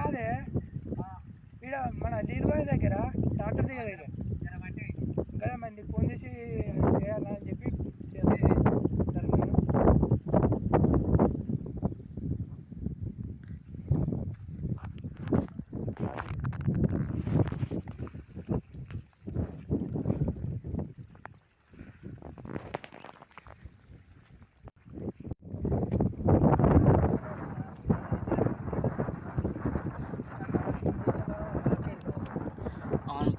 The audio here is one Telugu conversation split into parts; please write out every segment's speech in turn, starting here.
కాదే ఇక్కడ మన లీల్బాయ్ దగ్గర డాక్టర్ దగ్గర కదా మరి నీకు ఫోన్ చేసి చేయాలా అని చెప్పి చేస్తాను. సరే నేను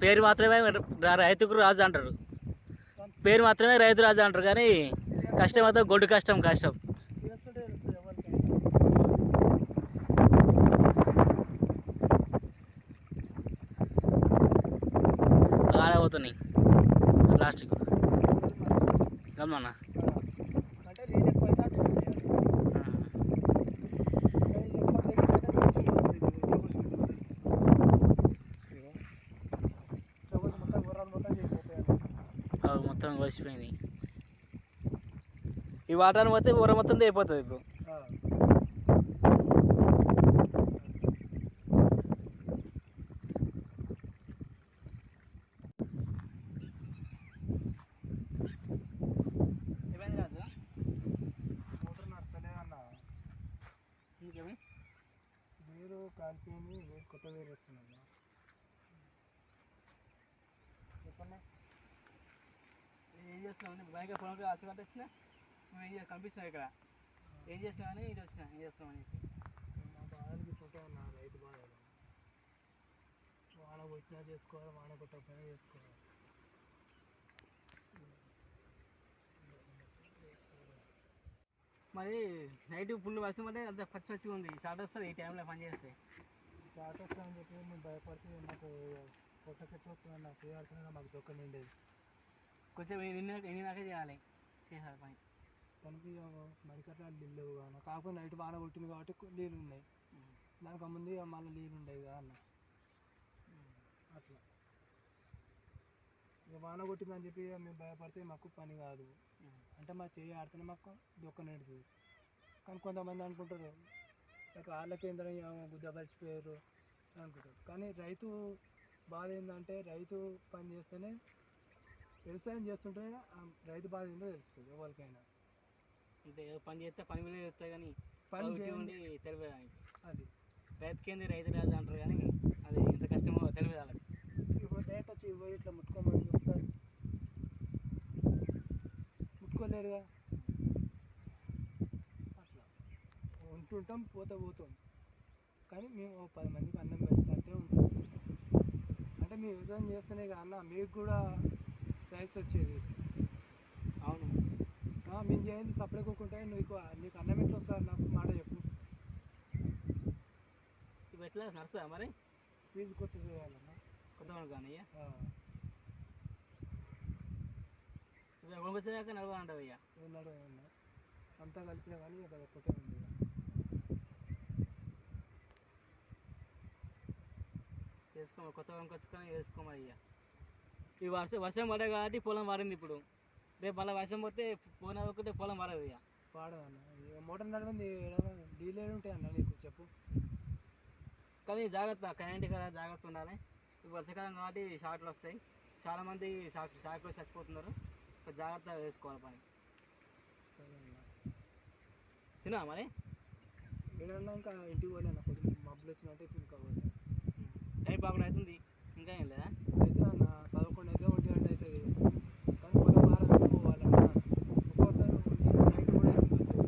పేరు మాత్రమే రైతుకు రాజు అంటారు, పేరు మాత్రమే రైతు రాజు అంటారు, కానీ కష్టం అయితే గొడ్డు కష్టం కష్టం. చేస్తుంటే తెలుస్తుంది ఎవరికి. ఆడబోతున్నాయి ప్లాస్టిక్ గమన అంటే నీళ్ళు ఎక్కువ అయితే అట్లా చేయాలి. మొత్తం కలిసిపోయింది. ఈ వాటర్ పోతే ఊర మొత్తం అయిపోతుంది ఇప్పుడు. మోటార్ నడతలేదన్న, ఇంకేమి నీరు కాలిపోయింది, నీరు కొత్త నీరు వస్తుందన్న. చెప్పండి ఏం చేస్తున్నావు? బయట పొలం ఆశ కట్టొచ్చినా నువ్వు ఏం కనిపిస్తున్నావు ఇక్కడ, ఏం చేస్తున్నావు అని ఇటు వచ్చినా ఏం చేస్తున్నావు అని చెప్పి. మా బాధలు గిట్టుంటే అన్న, రైతు బాధలు. వాన వచ్చినా చేసుకోవాలి, వాన కొట్టకపోయినా చేసుకోవాలి. మరి నైట్ ఫుల్ వర్షం అంటే అంత పచ్చి పచ్చిగా ఉంది, షార్ట్ వస్తుంది ఈ టైంలో పని చేస్తే. షార్ట్ వస్తుందని చెప్పి మేము భయపడుతుంది. మాకు పొట్ట చెట్టు వస్తుందన్న, చేయాల్సిన మాకు దొక్క నిండేది. కొంచెం నిన్నదాకా చేయాలి చేసారు పని. దానికి మరికట్ల నీళ్ళు లేవు కాన, కాకపోతే నైట్ వాన కొట్టింది కాబట్టి నీళ్ళు ఉన్నాయి. దానికి ముందు మళ్ళీ నీళ్ళు ఉండేవి కదా అన్న. అట్లా ఇక వాన కొట్టిందని చెప్పి మేము భయపడితే మాకు పని కాదు. అంటే మా చేయి ఆడితేనే మాకు దొక్క నిండుతుంది. కానీ కొంతమంది అనుకుంటారు ఇక వాళ్ళకి ఏంటని గుద్ద కలిసిపోయారు అనుకుంటారు. కానీ రైతు బాధ ఏంటంటే, రైతు పని చేస్తేనే, వ్యవసాయం చేస్తుంటే రైతు బాధ ఏందో తెలుస్తుంది ఎవరికైనా. అంటే పని చేస్తే పని మీద వస్తాయి, కానీ పని చేయండి తెలియదు. అది రైతుకేంది రైతు రాజు అంటారు, కానీ అది ఎంత కష్టమో తెలియదు వాళ్ళకి. ఇప్పుడు డైరెక్ట్ వచ్చి పోయి ఇట్లా ముట్టుకోమని చూస్తారు, ముట్టుకోలేరుగా. అట్లా ఉంటుంటాం, పోతాం. కానీ మేము 10 మందికి అన్నం పెడతాంటే ఉంటాం. అంటే మేము వ్యవసాయం చేస్తేనే కదా అన్న మీకు కూడా రైస్ వచ్చేది. అవును, మేము చేయండి సప్లై కోకుంటే నీకు అన్నం ఎట్లా వస్తుంది నాకు మాట చెప్పు. ఇప్పుడు ఎట్లా నడుస్తుందా మరి? ఫీజు కొత్త చేయాలన్న, కొంతమంది కానీ ఇప్పుడు వచ్చేదాకా నడవాలంటావు అయ్యా. ఉన్నాడు అంతా కలిపినా కానీ ఇక ఒక్కటే ఉంది. వేసుకోమా, కొత్త కొనుకొచ్చుకొని వేసుకోమా అయ్యా. ఈ వర్షం పడే కాబట్టి పొలం వాడింది. ఇప్పుడు రేపు మళ్ళీ వర్షం పోతే పోయిన ఒకటే పొలం వాడదు ఇక. వాడదన్న, మోటార్ నడిపింది డీలే ఉంటాయి అన్న, నీకు చెప్పు. కానీ జాగ్రత్త, కరెంట్ కదా, జాగ్రత్త ఉండాలి. ఇప్పుడు వర్షాకాలం కాబట్టి షార్ట్లు వస్తాయి, చాలామంది షార్ట్లో చచ్చిపోతున్నారు. జాగ్రత్తగా వేసుకోవాలి పని. తినా మరి ఏడన్నా ఇంకా ఇంటికి పోలేన్న, కొద్దిగా మబ్బులు వచ్చినట్టే ఇంకా పోలే. టైం బాగుండా అవుతుంది, ఇంకా ఏం లేదా? అయితే అన్న 11 అయితే 1 గంట అవుతుంది. కానీ పొలం వారం పోవాలన్న. ఒక్కోసారి నైట్ కూడా అయిపోతుంది.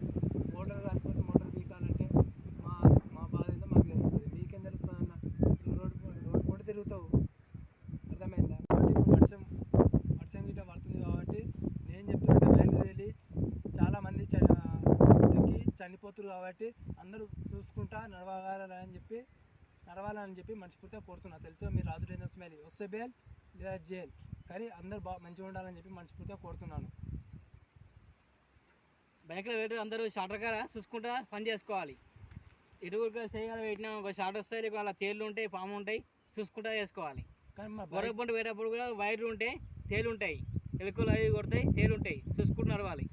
మోటార్ కాలిపోతే మోటార్ పీకాలంటే మా బాధ అయితే మాకు తెలుస్తుంది. మీకేం తెలుస్తుంది అన్న, రోడ్డు పూట తిరుగుతావు, అర్థమైందా? వర్షం గిట్ట పడుతుంది కాబట్టి నేను చెప్తున్నట్టు వ్యాల్యూ తెలియ చాలామంది చనిపోతున్నారు. కాబట్టి అందరూ చూసుకుంటా నడవాలని చెప్పి మనస్ఫూర్తిగా కోరుతున్నా. తెలుసు మీరు రాజు డేంజర్స్ మీద వస్తే బేల్ లేదా జైల్, కానీ అందరూ మంచిగా ఉండాలని చెప్పి మనస్ఫూర్తిగా కోరుతున్నాను. బైక్లో పెట్టు, అందరూ షార్టర్ కాడ చూసుకుంటా పని చేసుకోవాలి. ఇరువురుగా చేయగల పెట్టినా ఒక షార్ట్ వస్తాయి, లేకపోతే అలా తేళ్ళు ఉంటాయి, పాము ఉంటాయి, చూసుకుంటా వేసుకోవాలి. కానీ గొర్రె పంట పెట్టేటప్పుడు కూడా వైర్లు ఉంటాయి, తేలు ఉంటాయి, ఎలుకలు అవి కొడతాయి, తేలు ఉంటాయి, చూసుకుంటూ నడవాలి.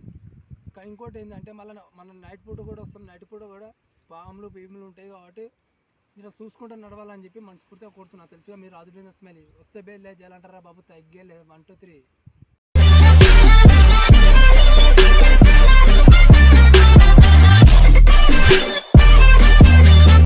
కానీ ఇంకోటి ఏంటంటే మనం నైట్ పూట కూడా వస్తాం. నైట్ పూట కూడా పాములు భీములు ఉంటాయి కాబట్టి ఇలా చూసుకుంటూ నడవాలని చెప్పి మనస్ఫూర్తిగా కోరుతున్నా. తెలుసుగా మీరు రాజు బిజినెస్ మళ్ళీ వస్తే బేల్ చేయాలంటారా బాబు, తగ్గేలే 1 2 3